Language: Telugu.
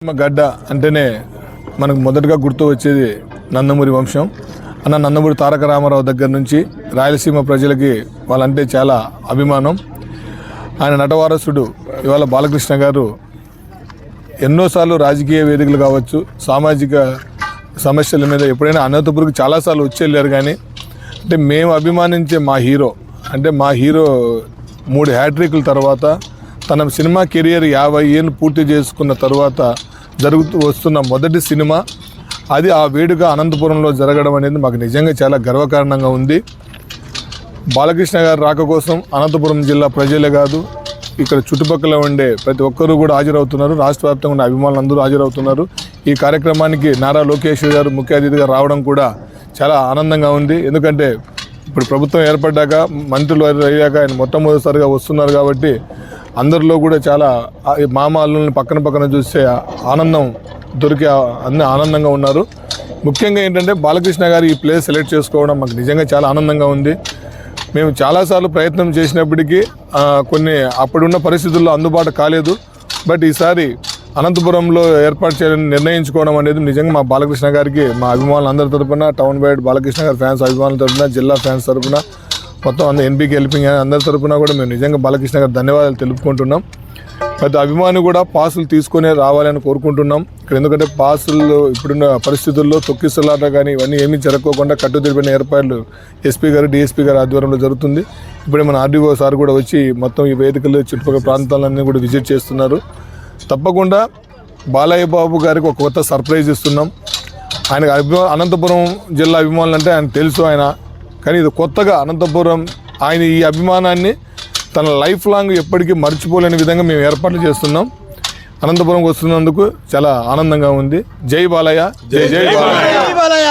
గడ్డ అంటేనే మనకు మొదటగా గుర్తు వచ్చేది నందమూరి వంశం. అన్న నందమూరి తారక రామారావు దగ్గర నుంచి రాయలసీమ ప్రజలకి వాళ్ళంటే చాలా అభిమానం. ఆయన నటవారసుడు ఇవాళ బాలకృష్ణ గారు ఎన్నోసార్లు రాజకీయ వేదికలు కావచ్చు, సామాజిక సమస్యల మీద ఎప్పుడైనా అనంతపురికి చాలాసార్లు వచ్చి వెళ్ళారు. కానీ అంటే మేము అభిమానించే మా హీరో 3 హ్యాట్రిక్ల తర్వాత తన సినిమా కెరియర్ 50 ఏళ్ళు పూర్తి చేసుకున్న తర్వాత జరుగుతూ వస్తున్న మొదటి సినిమా అది. ఆ వేడుక అనంతపురంలో జరగడం అనేది మాకు నిజంగా చాలా గర్వకారణంగా ఉంది. బాలకృష్ణ గారు రాక కోసం అనంతపురం జిల్లా ప్రజలే కాదు, ఇక్కడ చుట్టుపక్కల ఉండే ప్రతి ఒక్కరూ కూడా హాజరవుతున్నారు. రాష్ట్ర వ్యాప్తంగా ఉన్న అభిమానులు అందరూ హాజరవుతున్నారు. ఈ కార్యక్రమానికి నారా లోకేష్ గారు ముఖ్య అతిథిగా రావడం కూడా చాలా ఆనందంగా ఉంది. ఎందుకంటే ఇప్పుడు ప్రభుత్వం ఏర్పడ్డాక మంత్రులు అయ్యాక ఆయన మొట్టమొదటిసారిగా వస్తున్నారు కాబట్టి అందరిలో కూడా చాలా మామాలని పక్కన చూస్తే ఆనందం దొరికే అన్ని ఆనందంగా ఉన్నారు. ముఖ్యంగా ఏంటంటే బాలకృష్ణ గారు ఈ ప్లేస్ సెలెక్ట్ చేసుకోవడం మాకు నిజంగా చాలా ఆనందంగా ఉంది. మేము చాలాసార్లు ప్రయత్నం చేసినప్పటికీ కొన్ని అప్పుడున్న పరిస్థితుల్లో అందుబాటు కాలేదు. బట్ ఈసారి అనంతపురంలో ఏర్పాటు చేయాలని నిర్ణయించుకోవడం అనేది నిజంగా మా బాలకృష్ణ గారికి, మా అభిమానులు అందరి తరపున, టౌన్ వైడ్ బాలకృష్ణ గారి ఫ్యాన్స్ అభిమానుల తరపున, జిల్లా ఫ్యాన్స్ తరపున, మొత్తం అందరూ ఎన్పీకి హెల్పింగ్ అందరి తరపున కూడా మేము నిజంగా బాలకృష్ణ గారు ధన్యవాదాలు తెలుపుకుంటున్నాం. ప్రతి అభిమాని కూడా పాసులు తీసుకునే రావాలని కోరుకుంటున్నాం. ఇక్కడ ఎందుకంటే పాసులు ఇప్పుడున్న పరిస్థితుల్లో తొక్కిసలాట కానీ ఇవన్నీ ఏమీ జరగకోకుండా కట్టుదిట్టమైన ఏర్పాట్లు ఎస్పీ గారు, డిఎస్పీ గారు ఆధ్వర్యంలో జరుగుతుంది. ఇప్పుడే మన ఆర్డీఓ సార్ కూడా వచ్చి మొత్తం ఈ వేదికలు చుట్టుపక్కల ప్రాంతాలన్నీ కూడా విజిట్ చేస్తున్నారు. తప్పకుండా బాలయ్య బాబు గారికి ఒక కొత్త సర్ప్రైజ్ ఇస్తున్నాం. ఆయనకు అనంతపురం జిల్లా అభిమానులు అంటే ఆయన తెలుసు ఆయన, కానీ ఇది కొత్తగా అనంతపురం ఆయన ఈ అభిమానాన్ని తన లైఫ్ లాంగ్ ఎప్పటికీ మర్చిపోలేని విధంగా మేము ఏర్పాట్లు చేస్తున్నాం. అనంతపురంకి వస్తున్నందుకు చాలా ఆనందంగా ఉంది. జై బాలయ్య, జై జై బాలయ్య.